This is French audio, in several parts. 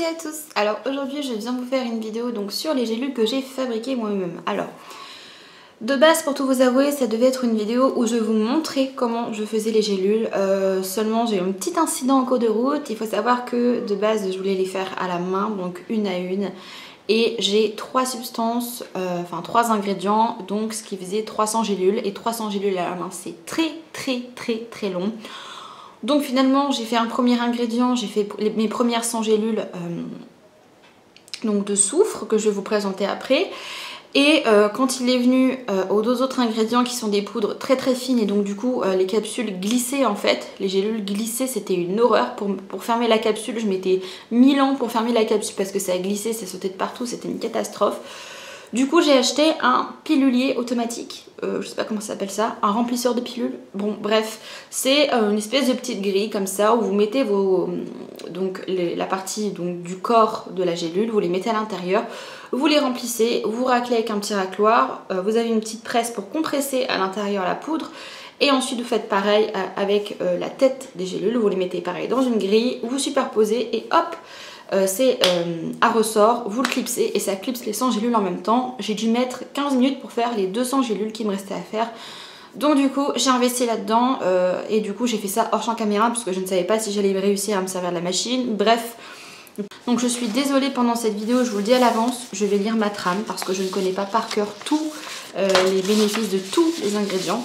à tous. Alors aujourd'hui je viens vous faire une vidéo donc sur les gélules que j'ai fabriquées moi-même. Alors de base, pour tout vous avouer, ça devait être une vidéo où je vous montrais comment je faisais les gélules. Seulement j'ai eu un petit incident en cours de route. Il faut savoir que de base je voulais les faire à la main, donc une à une. Et j'ai 3 substances, enfin 3 ingrédients, donc ce qui faisait 300 gélules. Et 300 gélules à la main, c'est très long. Donc finalement j'ai fait un premier ingrédient, j'ai fait mes premières 100 gélules donc de soufre que je vais vous présenter après. Et quand il est venu aux 2 autres ingrédients qui sont des poudres très fines et donc du coup les capsules glissaient en fait, les gélules glissaient, c'était une horreur. Pour fermer la capsule, je mettais 1000 ans pour fermer la capsule parce que ça glissait, ça sautait de partout, c'était une catastrophe. Du coup j'ai acheté un pilulier automatique, je sais pas comment ça s'appelle ça, un remplisseur de pilules. Bon bref, c'est une espèce de petite grille comme ça où vous mettez la partie donc, du corps de la gélule, vous les mettez à l'intérieur, vous les remplissez, vous raclez avec un petit racloir, vous avez une petite presse pour compresser à l'intérieur la poudre. Et ensuite vous faites pareil avec la tête des gélules, vous les mettez pareil dans une grille, vous superposez et hop, c'est à ressort, vous le clipsez et ça clipse les 100 gélules en même temps. J'ai dû mettre 15 minutes pour faire les 200 gélules qui me restaient à faire. Donc du coup j'ai investi là-dedans et du coup j'ai fait ça hors champ caméra parce que je ne savais pas si j'allais réussir à me servir de la machine. Bref, donc je suis désolée pendant cette vidéo, je vous le dis à l'avance, je vais lire ma trame parce que je ne connais pas par cœur tous les bénéfices de tous les ingrédients.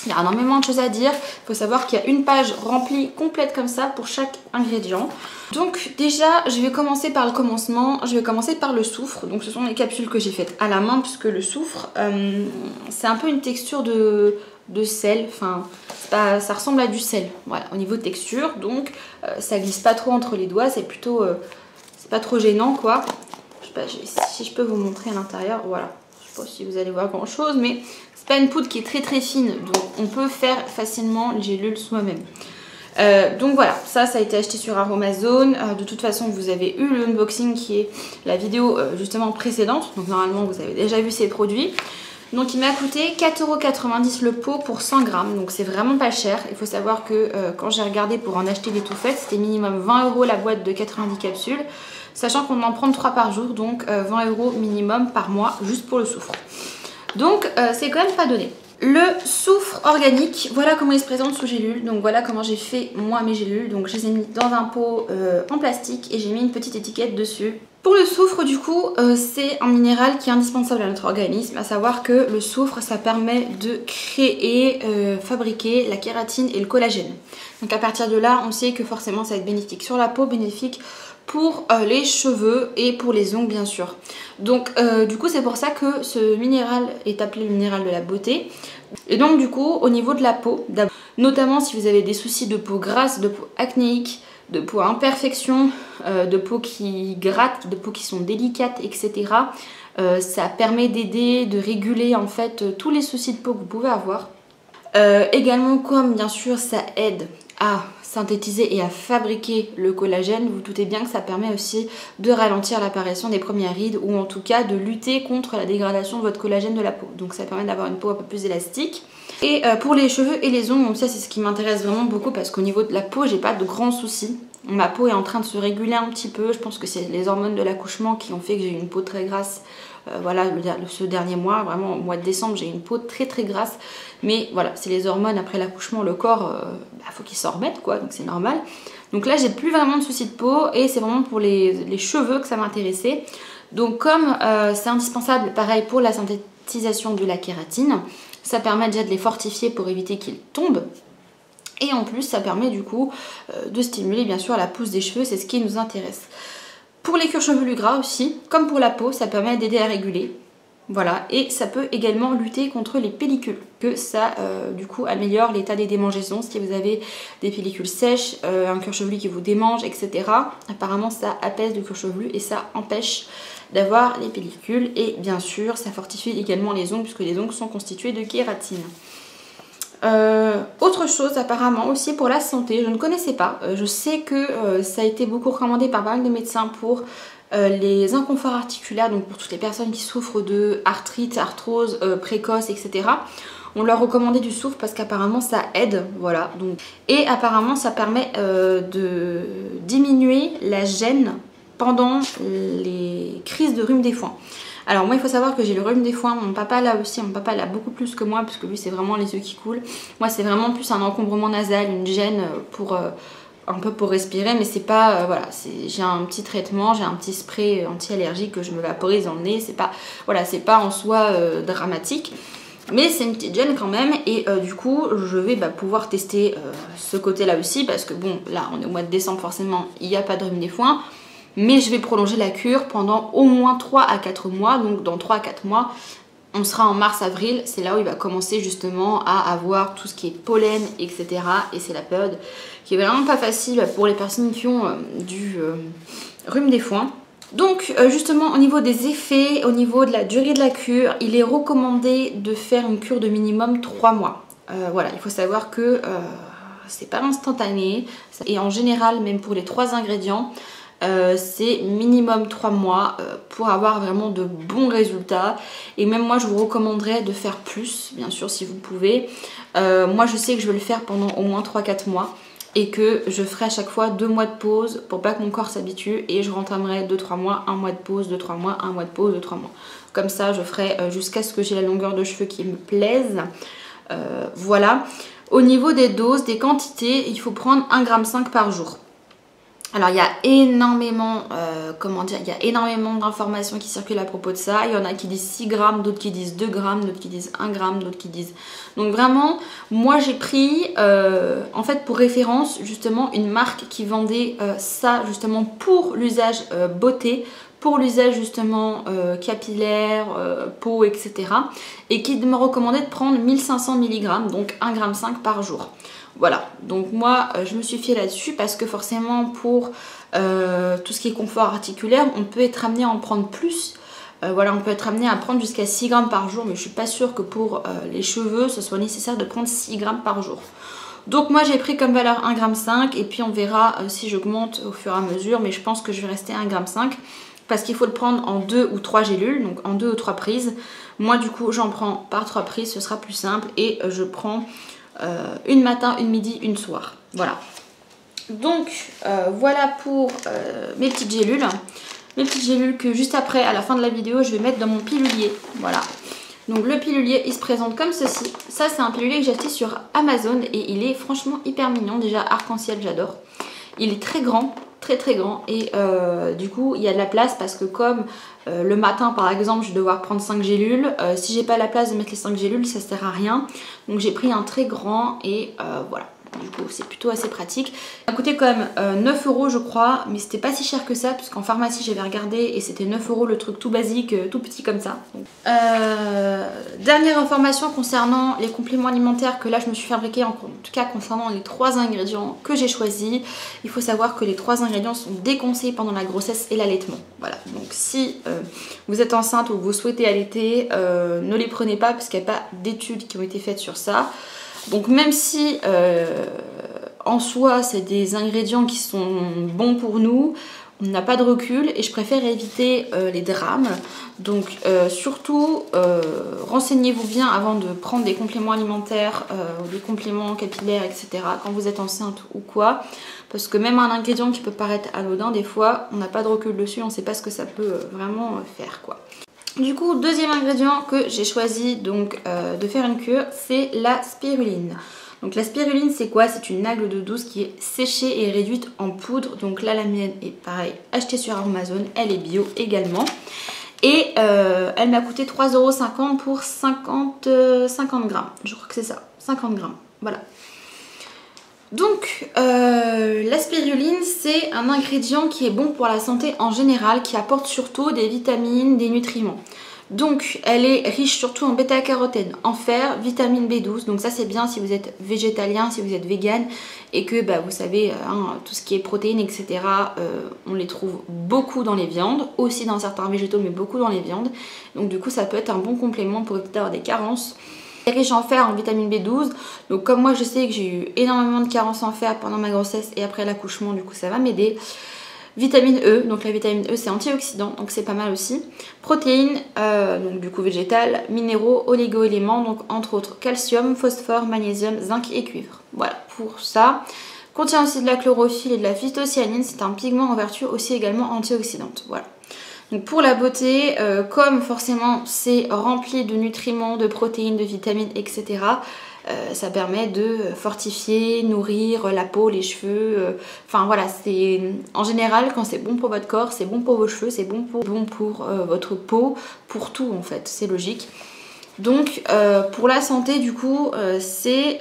Il y a énormément de choses à dire, il faut savoir qu'il y a une page remplie complète comme ça pour chaque ingrédient. Donc déjà je vais commencer par le commencement, je vais commencer par le soufre. Donc ce sont les capsules que j'ai faites à la main puisque le soufre c'est un peu une texture de sel, enfin ça ressemble à du sel, voilà, au niveau de texture. Donc ça glisse pas trop entre les doigts, c'est plutôt, c'est pas trop gênant quoi. Je sais pas si je peux vous montrer à l'intérieur, voilà. Je sais pas si vous allez voir grand chose, mais c'est pas une poudre qui est très fine, donc on peut faire facilement les gélules soi-même. Donc voilà, ça a été acheté sur Aromazone. De toute façon vous avez eu l'unboxing qui est la vidéo justement précédente, donc normalement vous avez déjà vu ces produits. Donc il m'a coûté 4,90 € le pot pour 100 grammes, donc c'est vraiment pas cher. Il faut savoir que quand j'ai regardé pour en acheter des tout faits, c'était minimum 20 € la boîte de 90 capsules, sachant qu'on en prend 3 par jour, donc 20 € minimum par mois juste pour le soufre. Donc c'est quand même pas donné. Le soufre organique, voilà comment il se présente sous gélule. Donc voilà comment j'ai fait moi mes gélules. Donc je les ai mis dans un pot en plastique et j'ai mis une petite étiquette dessus. Pour le soufre du coup c'est un minéral qui est indispensable à notre organisme, à savoir que le soufre ça permet de créer, fabriquer la kératine et le collagène. Donc à partir de là on sait que forcément ça va être bénéfique sur la peau, bénéfique pour les cheveux et pour les ongles bien sûr. Donc du coup c'est pour ça que ce minéral est appelé le minéral de la beauté. Et donc du coup au niveau de la peau, notamment si vous avez des soucis de peau grasse, de peau acnéique, de peau à imperfection, de peau qui gratte, de peau qui sont délicates, etc. Ça permet d'aider, de réguler en fait tous les soucis de peau que vous pouvez avoir. Également comme bien sûr ça aide à synthétiser et à fabriquer le collagène, vous doutez bien que ça permet aussi de ralentir l'apparition des premières rides ou en tout cas de lutter contre la dégradation de votre collagène de la peau. Donc ça permet d'avoir une peau un peu plus élastique. Et pour les cheveux et les ongles, donc ça c'est ce qui m'intéresse vraiment beaucoup parce qu'au niveau de la peau j'ai pas de grands soucis. Ma peau est en train de se réguler un petit peu, je pense que c'est les hormones de l'accouchement qui ont fait que j'ai eu une peau très grasse. Voilà, ce dernier mois, vraiment au mois de décembre j'ai une peau très grasse. Mais voilà, c'est les hormones après l'accouchement, le corps, faut qu'il s'en remette quoi, donc c'est normal. Donc là j'ai plus vraiment de soucis de peau et c'est vraiment pour les cheveux que ça m'intéressait. Donc comme c'est indispensable pareil pour la synthétisation de la kératine, ça permet déjà de les fortifier pour éviter qu'ils tombent. Et en plus ça permet du coup de stimuler bien sûr la pousse des cheveux, c'est ce qui nous intéresse. Pour les cuirs chevelus gras aussi, comme pour la peau, ça permet d'aider à réguler. Voilà, et ça peut également lutter contre les pellicules, que ça du coup améliore l'état des démangeaisons. Si vous avez des pellicules sèches, un cuir chevelu qui vous démange, etc. Apparemment ça apaise le cuir chevelu et ça empêche d'avoir les pellicules. Et bien sûr ça fortifie également les ongles puisque les ongles sont constitués de kératine. Autre chose apparemment aussi pour la santé, je ne connaissais pas, je sais que ça a été beaucoup recommandé par pas mal de médecins pour les inconforts articulaires, donc pour toutes les personnes qui souffrent de arthrite, arthrose précoce, etc. On leur recommandait du soufre parce qu'apparemment ça aide, voilà. Donc, et apparemment ça permet de diminuer la gêne pendant les crises de rhume des foins. Alors moi il faut savoir que j'ai le rhume des foins, mon papa l'a aussi, mon papa l'a beaucoup plus que moi parce que lui c'est vraiment les yeux qui coulent. Moi c'est vraiment plus un encombrement nasal, une gêne pour un peu pour respirer, mais c'est pas voilà, j'ai un petit traitement, j'ai un petit spray anti-allergique que je me vaporise dans le nez, c'est pas voilà, c'est pas en soi dramatique. Mais c'est une petite gêne quand même et du coup je vais pouvoir tester ce côté là aussi parce que bon là on est au mois de décembre forcément il n'y a pas de rhume des foins. Mais je vais prolonger la cure pendant au moins 3 à 4 mois. Donc dans 3 à 4 mois, on sera en mars-avril. C'est là où il va commencer justement à avoir tout ce qui est pollen, etc. Et c'est la période qui est vraiment pas facile pour les personnes qui ont du rhume des foins. Donc justement au niveau des effets, au niveau de la durée de la cure, il est recommandé de faire une cure de minimum 3 mois. Voilà, il faut savoir que c'est pas instantané. Et en général, même pour les 3 ingrédients, c'est minimum 3 mois pour avoir vraiment de bons résultats. Et même moi je vous recommanderais de faire plus, bien sûr si vous pouvez. Moi je sais que je vais le faire pendant au moins 3-4 mois et que je ferai à chaque fois 2 mois de pause pour pas que mon corps s'habitue, et je rentamerai 2-3 mois, 1 mois de pause, 2-3 mois, 1 mois de pause, 2-3 mois. Comme ça je ferai jusqu'à ce que j'ai la longueur de cheveux qui me plaise. Voilà. Au niveau des doses, des quantités, il faut prendre 1,5 g par jour. Alors il y a énormément, il y a énormément d'informations qui circulent à propos de ça. Il y en a qui disent 6 grammes, d'autres qui disent 2 grammes, d'autres qui disent 1 gramme, d'autres qui disent... Donc vraiment, moi j'ai pris, en fait pour référence, justement une marque qui vendait ça justement pour l'usage beauté, pour l'usage justement capillaire, peau, etc. Et qui me recommandait de prendre 1500 mg, donc 1,5 g par jour. Voilà, donc moi je me suis fiée là-dessus parce que forcément pour tout ce qui est confort articulaire, on peut être amené à en prendre plus. Voilà, on peut être amené à prendre jusqu'à 6 grammes par jour, mais je suis pas sûre que pour les cheveux, ce soit nécessaire de prendre 6 grammes par jour. Donc moi j'ai pris comme valeur 1,5 g et puis on verra si j'augmente au fur et à mesure, mais je pense que je vais rester à 1,5 g parce qu'il faut le prendre en 2 ou 3 gélules, donc en 2 ou 3 prises. Moi du coup j'en prends par 3 prises, ce sera plus simple, et je prends une matin, une midi, une soir. Voilà. Donc voilà pour mes petites gélules. Mes petites gélules que juste après, à la fin de la vidéo, je vais mettre dans mon pilulier. Voilà. Donc le pilulier, il se présente comme ceci. Ça, c'est un pilulier que j'ai acheté sur Amazon et il est franchement hyper mignon. Déjà, arc-en-ciel, j'adore. Il est très grand, très très grand, et du coup, il y a de la place parce que comme le matin, par exemple, je vais devoir prendre 5 gélules. Si j'ai pas la place de mettre les 5 gélules, ça sert à rien. Donc j'ai pris un très grand et voilà. Du coup c'est plutôt assez pratique. Ça a coûté quand même 9 € je crois, mais c'était pas si cher que ça puisqu'en pharmacie j'avais regardé et c'était 9 € le truc tout basique, tout petit comme ça. Dernière information concernant les compléments alimentaires que là je me suis fabriqué, en tout cas concernant les 3 ingrédients que j'ai choisis. Il faut savoir que les 3 ingrédients sont déconseillés pendant la grossesse et l'allaitement. Voilà, donc si vous êtes enceinte ou que vous souhaitez allaiter, ne les prenez pas parce qu'il n'y a pas d'études qui ont été faites sur ça. Donc même si en soi c'est des ingrédients qui sont bons pour nous, on n'a pas de recul et je préfère éviter les drames. Donc surtout renseignez-vous bien avant de prendre des compléments alimentaires ou des compléments capillaires, etc. quand vous êtes enceinte ou quoi. Parce que même un ingrédient qui peut paraître anodin, des fois on n'a pas de recul dessus, on ne sait pas ce que ça peut vraiment faire quoi. Du coup, deuxième ingrédient que j'ai choisi donc de faire une cure, c'est la spiruline. Donc la spiruline c'est quoi? C'est une algue d'eau douce qui est séchée et réduite en poudre. Donc là la mienne est pareil, achetée sur Amazon, elle est bio également. Et elle m'a coûté 3,50 € pour 50 grammes. Je crois que c'est ça, 50 grammes, voilà. Donc la spiruline c'est un ingrédient qui est bon pour la santé en général, qui apporte surtout des vitamines, des nutriments. Donc elle est riche surtout en bêta-carotène, en fer, vitamine B12, donc ça c'est bien si vous êtes végétalien, si vous êtes vegan et que vous savez tout ce qui est protéines etc. On les trouve beaucoup dans les viandes, aussi dans certains végétaux mais beaucoup dans les viandes. Donc du coup ça peut être un bon complément pour éviter d'avoir des carences. C'est riche en fer, en vitamine B12, donc comme moi je sais que j'ai eu énormément de carences en fer pendant ma grossesse et après l'accouchement, du coup ça va m'aider. Vitamine E, donc la vitamine E c'est antioxydant, donc c'est pas mal aussi. Protéines, donc du coup végétales, minéraux, oligo-éléments, donc entre autres calcium, phosphore, magnésium, zinc et cuivre. Voilà pour ça. Contient aussi de la chlorophylle et de la phytocyanine. C'est un pigment en vertu aussi également antioxydante. Voilà. Donc pour la beauté, comme forcément c'est rempli de nutriments, de protéines, de vitamines, etc. Ça permet de fortifier, nourrir la peau, les cheveux. Enfin voilà, c'est en général quand c'est bon pour votre corps, c'est bon pour vos cheveux, c'est bon pour votre peau, pour tout en fait, c'est logique. Donc pour la santé du coup, c'est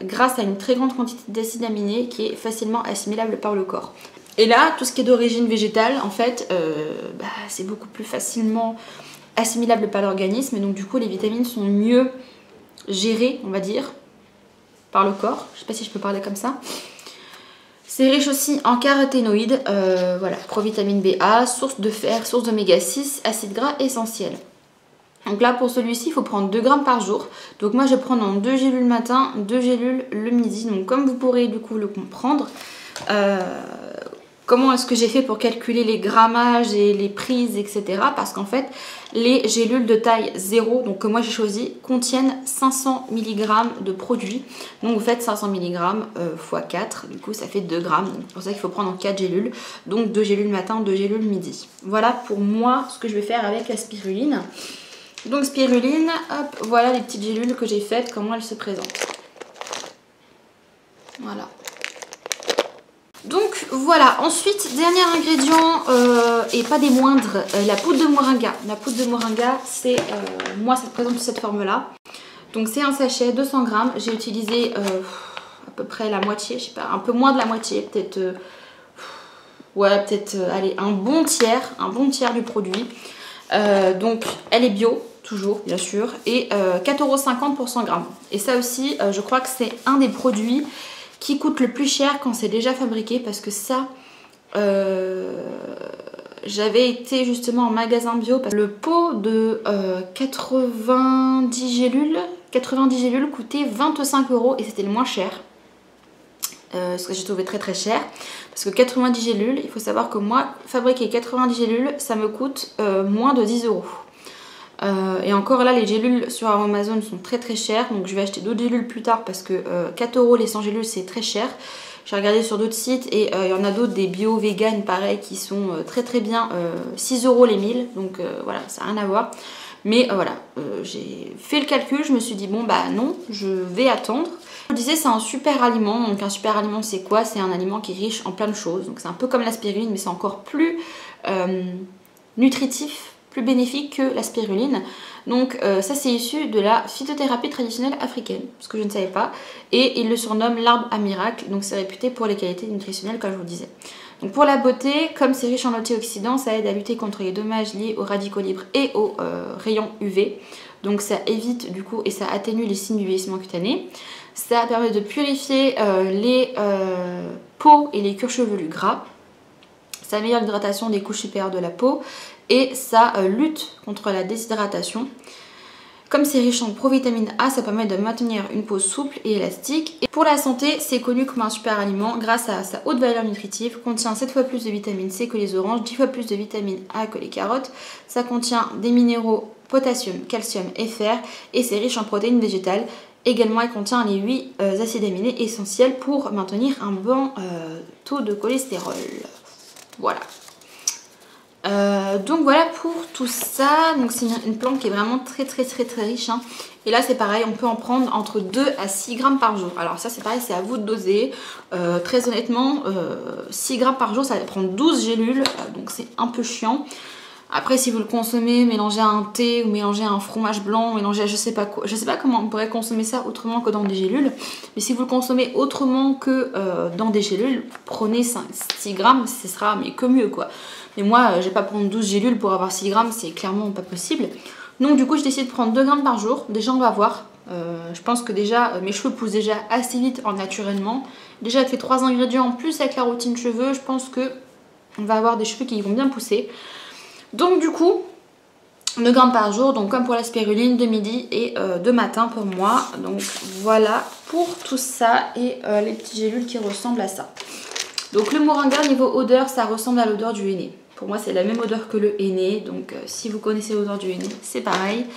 grâce à une très grande quantité d'acides aminés qui est facilement assimilable par le corps. Et là, tout ce qui est d'origine végétale, en fait, c'est beaucoup plus facilement assimilable par l'organisme. Et donc du coup, les vitamines sont mieux gérées, on va dire, par le corps. Je sais pas si je peux parler comme ça. C'est riche aussi en caroténoïdes, voilà, provitamine BA, source de fer, source d'oméga 6, acides gras essentiels. Donc là, pour celui-ci, il faut prendre 2 grammes par jour. Donc moi, je vais prendre en 2 gélules le matin, 2 gélules le midi. Donc comme vous pourrez du coup le comprendre, comment est-ce que j'ai fait pour calculer les grammages et les prises, etc. Parce qu'en fait, les gélules de taille 0, donc que moi j'ai choisi, contiennent 500 mg de produit. Donc vous faites 500 mg x 4, du coup ça fait 2 grammes. Donc c'est pour ça qu'il faut prendre en 4 gélules. Donc 2 gélules matin, 2 gélules midi. Voilà pour moi ce que je vais faire avec la spiruline. Donc spiruline, hop, voilà les petites gélules que j'ai faites, comment elles se présentent. Voilà. Donc voilà, ensuite, dernier ingrédient, et pas des moindres, la poudre de moringa. La poudre de moringa, c'est, moi ça se présente sous cette forme-là. Donc c'est un sachet, 200 grammes. J'ai utilisé à peu près la moitié, je sais pas, un peu moins de la moitié, peut-être, ouais, peut-être, allez, un bon tiers du produit. Donc elle est bio, toujours bien sûr, et 4,50 € pour 100 grammes. Et ça aussi, je crois que c'est un des produits qui coûte le plus cher quand c'est déjà fabriqué, parce que ça, j'avais été justement en magasin bio, parce que le pot de 90 gélules coûtait 25 € et c'était le moins cher. Ce que j'ai trouvé très très cher, parce que 90 gélules, il faut savoir que moi, fabriquer 90 gélules, ça me coûte moins de 10 €. Et encore là, les gélules sur Amazon sont très très chères, donc je vais acheter d'autres gélules plus tard parce que 4 € les 100 gélules c'est très cher. J'ai regardé sur d'autres sites et il y en a d'autres, des bio vegan pareil, qui sont très très bien, 6 € les 1000, donc voilà, ça n'a rien à voir. Mais voilà, j'ai fait le calcul, je me suis dit bon bah non, je vais attendre. Je disais, c'est un super aliment. Donc un super aliment c'est quoi? C'est un aliment qui est riche en plein de choses, donc c'est un peu comme la spiruline mais c'est encore plus nutritif, plus bénéfique que la spiruline. Donc ça c'est issu de la phytothérapie traditionnelle africaine, ce que je ne savais pas, et il le surnomme l'arbre à miracle, donc c'est réputé pour les qualités nutritionnelles comme je vous disais. Donc pour la beauté, comme c'est riche en antioxydants, ça aide à lutter contre les dommages liés aux radicaux libres et aux rayons UV, donc ça évite du coup et ça atténue les signes du vieillissement cutané. Ça permet de purifier les peaux et les cuirs chevelus gras. Ça améliore l'hydratation des couches supérieures de la peau et ça lutte contre la déshydratation. Comme c'est riche en provitamine A, ça permet de maintenir une peau souple et élastique. Et pour la santé, c'est connu comme un super aliment grâce à sa haute valeur nutritive. Contient 7 fois plus de vitamine C que les oranges, 10 fois plus de vitamine A que les carottes. Ça contient des minéraux potassium, calcium et fer et c'est riche en protéines végétales. Également, il contient les 8 acides aminés essentiels pour maintenir un bon taux de cholestérol. Voilà. Donc voilà pour tout ça. Donc c'est une plante qui est vraiment très riche, hein. Et là c'est pareil, on peut en prendre entre 2 à 6 grammes par jour. Alors ça c'est pareil, c'est à vous de doser. Très honnêtement, 6 grammes par jour ça va prendre 12 gélules, donc c'est un peu chiant. Après si vous le consommez, mélangez à un thé ou mélangez à un fromage blanc, mélangez à je sais pas quoi. Je sais pas comment on pourrait consommer ça autrement que dans des gélules. Mais si vous le consommez autrement que dans des gélules, prenez 6 grammes, ce sera mais que mieux quoi. Mais moi je vais pas prendre 12 gélules pour avoir 6 grammes, c'est clairement pas possible. Donc du coup j'ai décidé de prendre 2 grammes par jour. Déjà on va voir. Je pense que déjà mes cheveux poussent déjà assez vite naturellement. Déjà avec les 3 ingrédients en plus avec la routine cheveux, je pense que on va avoir des cheveux qui vont bien pousser. Donc du coup, 2 grammes par jour, donc comme pour la spiruline, de midi et de matin pour moi. Donc voilà pour tout ça et les petites gélules qui ressemblent à ça. Donc le moringa niveau odeur, ça ressemble à l'odeur du henné. Pour moi c'est la même odeur que le henné, donc si vous connaissez l'odeur du henné c'est pareil.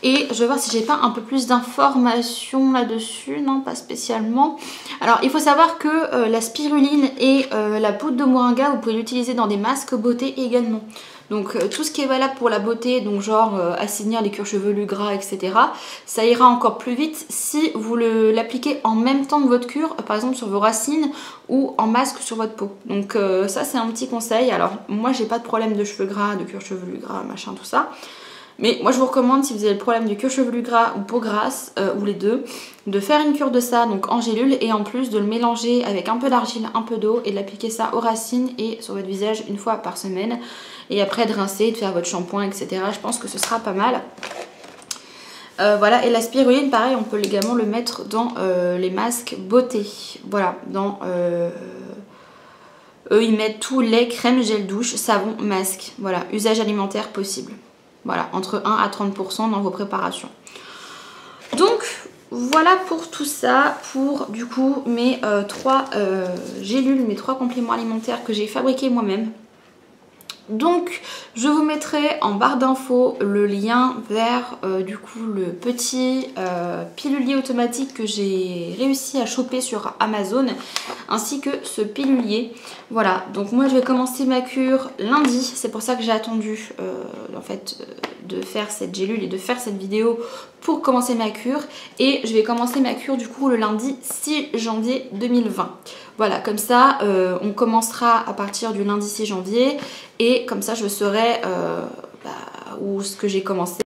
Et je vais voir si j'ai pas un peu plus d'informations là-dessus. Non, pas spécialement. Alors il faut savoir que la spiruline et la poudre de moringa, vous pouvez l'utiliser dans des masques beauté également. Donc tout ce qui est valable pour la beauté, donc genre assainir les cuirs chevelu gras, etc. Ça ira encore plus vite si vous l'appliquez en même temps que votre cure, par exemple sur vos racines ou en masque sur votre peau. Donc ça c'est un petit conseil. Alors moi j'ai pas de problème de cheveux gras, de cuir chevelu gras, machin tout ça. Mais moi je vous recommande, si vous avez le problème du cuir chevelu gras ou peau grasse, ou les deux, de faire une cure de ça, donc en gélule, et en plus de le mélanger avec un peu d'argile, un peu d'eau, et de l'appliquer ça aux racines et sur votre visage une fois par semaine. Et après de rincer, de faire votre shampoing, etc. Je pense que ce sera pas mal. Voilà, et la spiruline, pareil, on peut également le mettre dans les masques beauté. Voilà, dans... eux, ils mettent tout, lait, crème, gel douche, savon, masque. Voilà, usage alimentaire possible. Voilà, entre 1 à 30% dans vos préparations. Donc, voilà pour tout ça, pour du coup mes 3 gélules, mes 3 compléments alimentaires que j'ai fabriqués moi-même. Donc je vous mettrai en barre d'infos le lien vers du coup le petit pilulier automatique que j'ai réussi à choper sur Amazon, ainsi que ce pilulier. Voilà, donc moi je vais commencer ma cure lundi, c'est pour ça que j'ai attendu en fait de faire cette gélule et de faire cette vidéo pour commencer ma cure. Et je vais commencer ma cure du coup le lundi 6 janvier 2020. Voilà, comme ça on commencera à partir du lundi 6 janvier et comme ça je saurai où ce que j'ai commencé